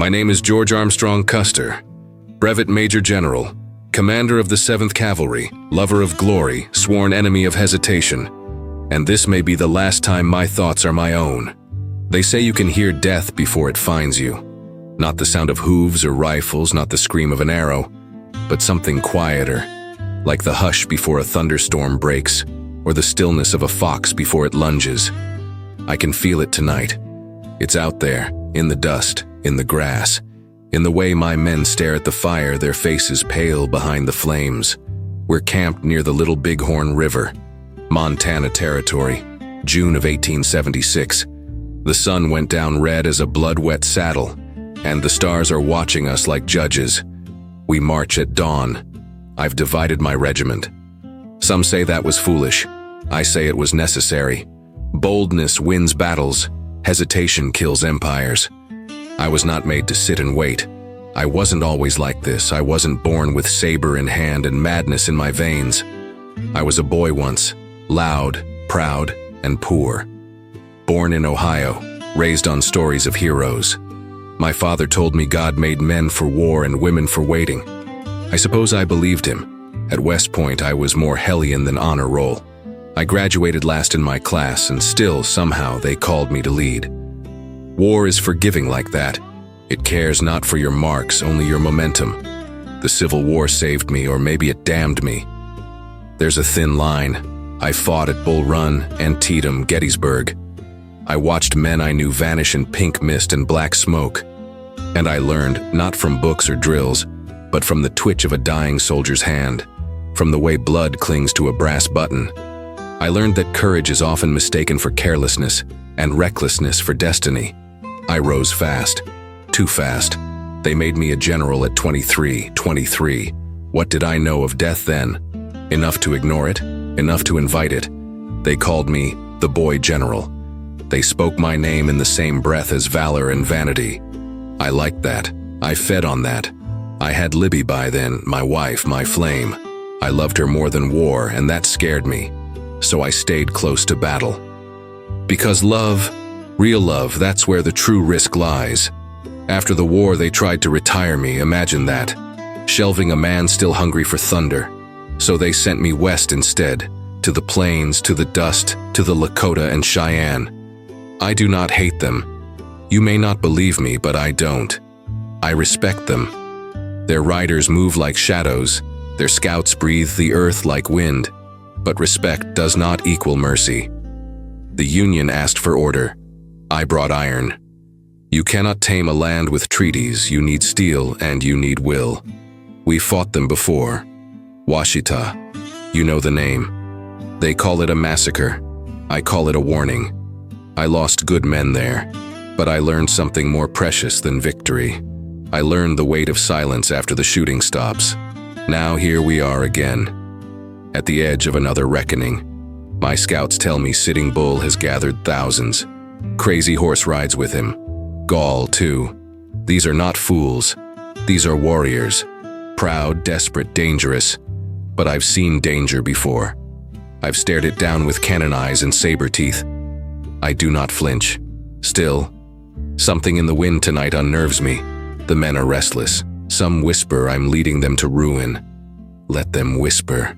My name is George Armstrong Custer, Brevet Major General, Commander of the 7th Cavalry, lover of glory, sworn enemy of hesitation, and this may be the last time my thoughts are my own. They say you can hear death before it finds you. Not the sound of hooves or rifles, not the scream of an arrow, but something quieter, like the hush before a thunderstorm breaks, or the stillness of a fox before it lunges. I can feel it tonight. It's out there, in the dust, in the grass, in the way my men stare at the fire, their faces pale behind the flames. We're camped near the Little Bighorn River, Montana Territory, June of 1876. The sun went down red as a blood-wet saddle, and the stars are watching us like judges. We march at dawn. I've divided my regiment. Some say that was foolish. I say it was necessary. Boldness wins battles. Hesitation kills empires. I was not made to sit and wait. I wasn't always like this. I wasn't born with saber in hand and madness in my veins. I was a boy once, loud, proud, and poor. Born in Ohio, raised on stories of heroes. My father told me God made men for war and women for waiting. I suppose I believed him. At West Point, I was more hellion than honor roll. I graduated last in my class, and still, somehow, they called me to lead. War is forgiving like that. It cares not for your marks, only your momentum. The Civil War saved me, or maybe it damned me. There's a thin line. I fought at Bull Run, Antietam, Gettysburg. I watched men I knew vanish in pink mist and black smoke. And I learned, not from books or drills, but from the twitch of a dying soldier's hand, from the way blood clings to a brass button. I learned that courage is often mistaken for carelessness, and recklessness for destiny. I rose fast, too fast. They made me a general at 23. What did I know of death then? Enough to ignore it, enough to invite it. They called me the boy general. They spoke my name in the same breath as valor and vanity. I liked that. I fed on that. I had Libby by then, my wife, my flame. I loved her more than war, and that scared me. So I stayed close to battle. Because love, real love, that's where the true risk lies. After the war, they tried to retire me, imagine that. Shelving a man still hungry for thunder. So they sent me west instead, to the plains, to the dust, to the Lakota and Cheyenne. I do not hate them. You may not believe me, but I don't. I respect them. Their riders move like shadows. Their scouts breathe the earth like wind. But respect does not equal mercy. The Union asked for order. I brought iron. You cannot tame a land with treaties. You need steel and you need will. We fought them before. Washita. You know the name. They call it a massacre. I call it a warning. I lost good men there, but I learned something more precious than victory. I learned the weight of silence after the shooting stops. Now here we are again, at the edge of another reckoning. My scouts tell me Sitting Bull has gathered thousands. Crazy Horse rides with him. Gaul, too. These are not fools. These are warriors. Proud, desperate, dangerous. But I've seen danger before. I've stared it down with cannon eyes and saber teeth. I do not flinch. Still, something in the wind tonight unnerves me. The men are restless. Some whisper I'm leading them to ruin. Let them whisper.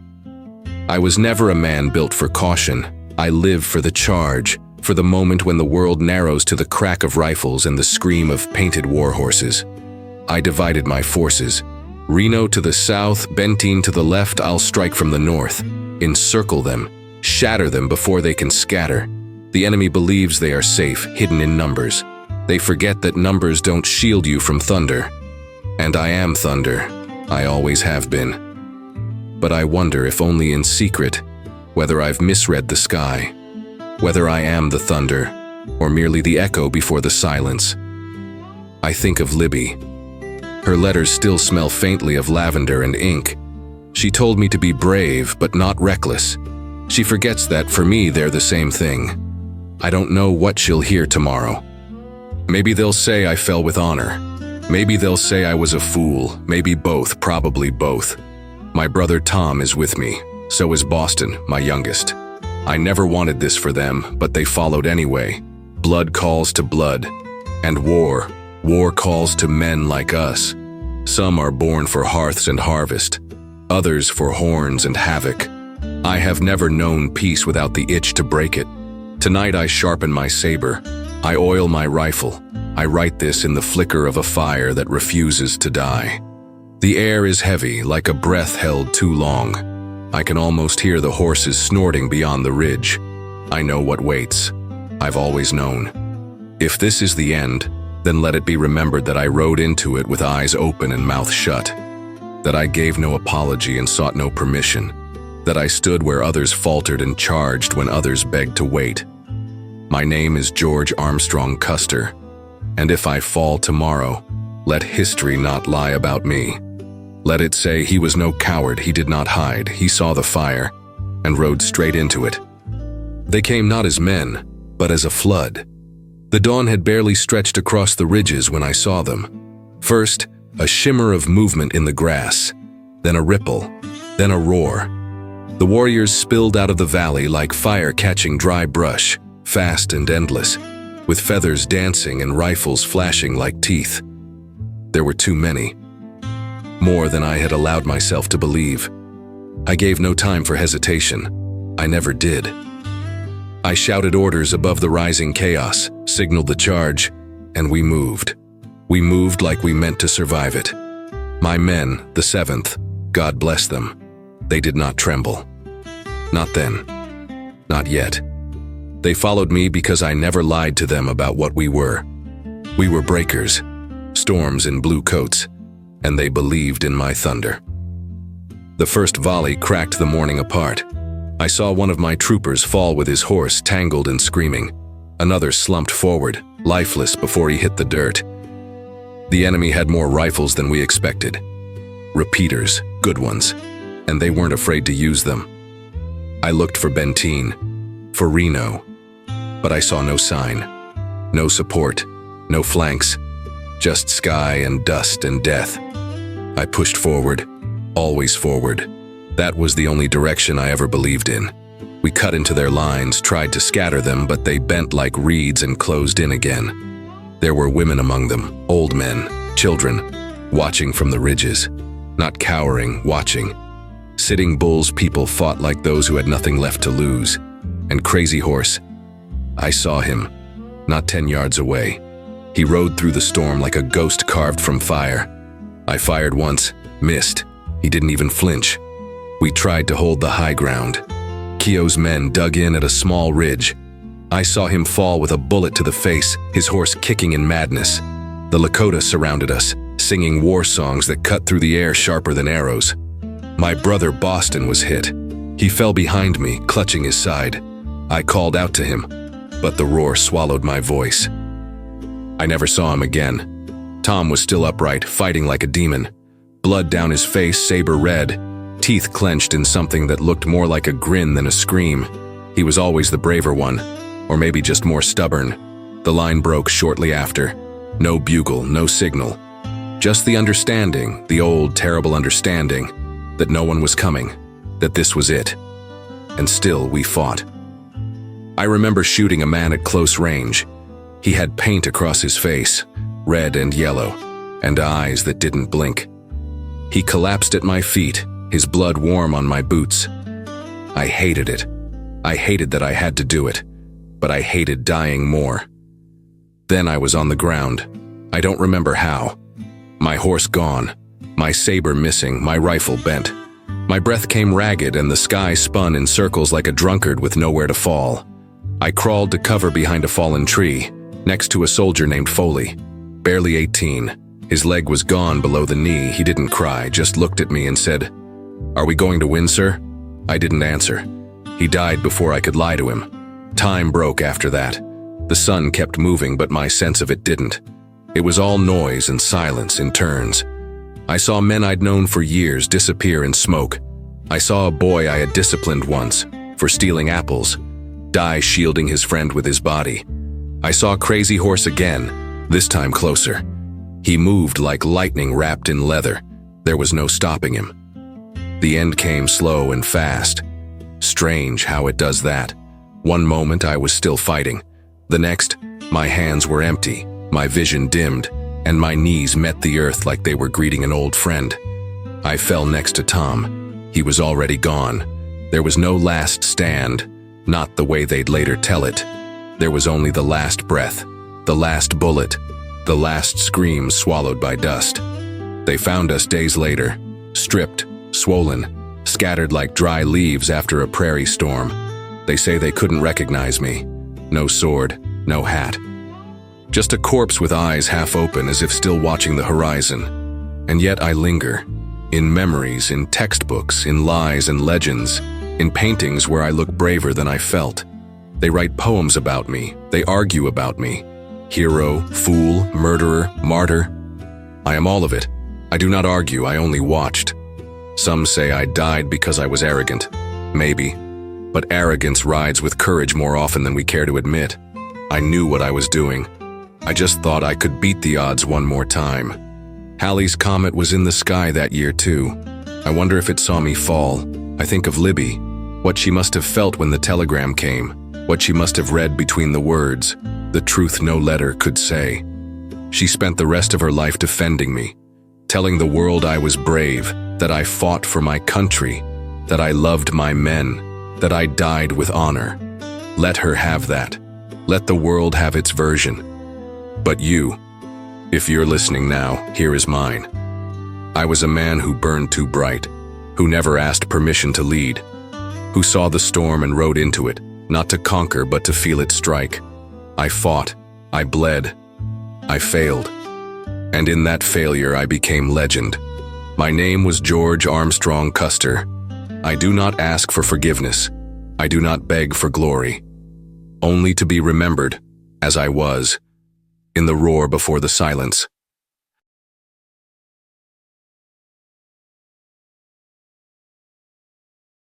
I was never a man built for caution. I live for the charge, for the moment when the world narrows to the crack of rifles and the scream of painted war horses. I divided my forces. Reno to the south, Benteen to the left, I'll strike from the north. Encircle them, shatter them before they can scatter. The enemy believes they are safe, hidden in numbers. They forget that numbers don't shield you from thunder. And I am thunder. I always have been. But I wonder if only in secret, whether I've misread the sky, whether I am the thunder, or merely the echo before the silence. I think of Libby. Her letters still smell faintly of lavender and ink. She told me to be brave, but not reckless. She forgets that for me they're the same thing. I don't know what she'll hear tomorrow. Maybe they'll say I fell with honor. Maybe they'll say I was a fool. Maybe both, probably both. My brother Tom is with me. So is Boston, my youngest. I never wanted this for them, but they followed anyway. Blood calls to blood. And war, War calls to men like us. Some are born for hearths and harvest, others for horns and havoc. I have never known peace without the itch to break it. Tonight I sharpen my saber. I oil my rifle. I write this in the flicker of a fire that refuses to die. The air is heavy, like a breath held too long. I can almost hear the horses snorting beyond the ridge. I know what waits. I've always known. If this is the end, then let it be remembered that I rode into it with eyes open and mouth shut, that I gave no apology and sought no permission, that I stood where others faltered and charged when others begged to wait. My name is George Armstrong Custer, and if I fall tomorrow, let history not lie about me. Let it say he was no coward, he did not hide, he saw the fire, and rode straight into it. They came not as men, but as a flood. The dawn had barely stretched across the ridges when I saw them. First, a shimmer of movement in the grass, then a ripple, then a roar. The warriors spilled out of the valley like fire catching dry brush, fast and endless, with feathers dancing and rifles flashing like teeth. There were too many. More than I had allowed myself to believe. I gave no time for hesitation. I never did. I shouted orders above the rising chaos, signaled the charge, and we moved. We moved like we meant to survive it. My men, the 7th, God bless them, they did not tremble. Not then. Not yet. They followed me because I never lied to them about what we were. We were breakers, storms in blue coats, and they believed in my thunder. The first volley cracked the morning apart. I saw one of my troopers fall with his horse tangled and screaming. Another slumped forward, lifeless before he hit the dirt. The enemy had more rifles than we expected. Repeaters, good ones, and they weren't afraid to use them. I looked for Benteen, for Reno, but I saw no sign, no support, no flanks, just sky and dust and death. I pushed forward, always forward. That was the only direction I ever believed in. We cut into their lines, tried to scatter them, but they bent like reeds and closed in again. There were women among them, old men, children, watching from the ridges, not cowering, watching. Sitting Bull's people fought like those who had nothing left to lose. And Crazy Horse, I saw him, not 10 yards away. He rode through the storm like a ghost carved from fire. I fired once, missed. He didn't even flinch. We tried to hold the high ground. Keogh's men dug in at a small ridge. I saw him fall with a bullet to the face, his horse kicking in madness. The Lakota surrounded us, singing war songs that cut through the air sharper than arrows. My brother Boston was hit. He fell behind me, clutching his side. I called out to him, but the roar swallowed my voice. I never saw him again. Tom was still upright, fighting like a demon. Blood down his face, saber red, teeth clenched in something that looked more like a grin than a scream. He was always the braver one, or maybe just more stubborn. The line broke shortly after. No bugle, no signal. Just the understanding, the old terrible understanding, that no one was coming, that this was it. And still we fought. I remember shooting a man at close range. He had paint across his face, red and yellow, and eyes that didn't blink. He collapsed at my feet, his blood warm on my boots. I hated it. I hated that I had to do it, but I hated dying more. Then I was on the ground. I don't remember how. My horse gone, my saber missing, my rifle bent. My breath came ragged and the sky spun in circles like a drunkard with nowhere to fall. I crawled to cover behind a fallen tree, next to a soldier named Foley, barely 18. His leg was gone below the knee. He didn't cry, just looked at me and said, "Are we going to win, sir?" I didn't answer. He died before I could lie to him. Time broke after that. The sun kept moving, but my sense of it didn't. It was all noise and silence in turns. I saw men I'd known for years disappear in smoke. I saw a boy I had disciplined once for stealing apples, die shielding his friend with his body. I saw Crazy Horse again, this time closer. He moved like lightning wrapped in leather. There was no stopping him. The end came slow and fast. Strange how it does that. One moment I was still fighting. The next, my hands were empty, my vision dimmed, and my knees met the earth like they were greeting an old friend. I fell next to Tom. He was already gone. There was no last stand, not the way they'd later tell it. There was only the last breath, the last bullet, the last scream swallowed by dust. They found us days later, stripped, swollen, scattered like dry leaves after a prairie storm. They say they couldn't recognize me. No sword, no hat. Just a corpse with eyes half open as if still watching the horizon. And yet I linger. In memories, in textbooks, in lies and legends, in paintings where I look braver than I felt. They write poems about me. They argue about me. Hero, fool, murderer, martyr. I am all of it. I do not argue, I only watched. Some say I died because I was arrogant. Maybe. But arrogance rides with courage more often than we care to admit. I knew what I was doing. I just thought I could beat the odds one more time. Halley's Comet was in the sky that year too. I wonder if it saw me fall. I think of Libby, what she must have felt when the telegram came, what she must have read between the words, the truth no letter could say. She spent the rest of her life defending me, telling the world I was brave, that I fought for my country, that I loved my men, that I died with honor. Let her have that. Let the world have its version. But you, if you're listening now, here is mine. I was a man who burned too bright, who never asked permission to lead, who saw the storm and rode into it, not to conquer but to feel it strike. I fought, I bled, I failed. And in that failure I became legend. My name was George Armstrong Custer. I do not ask for forgiveness. I do not beg for glory. Only to be remembered, as I was, in the roar before the silence.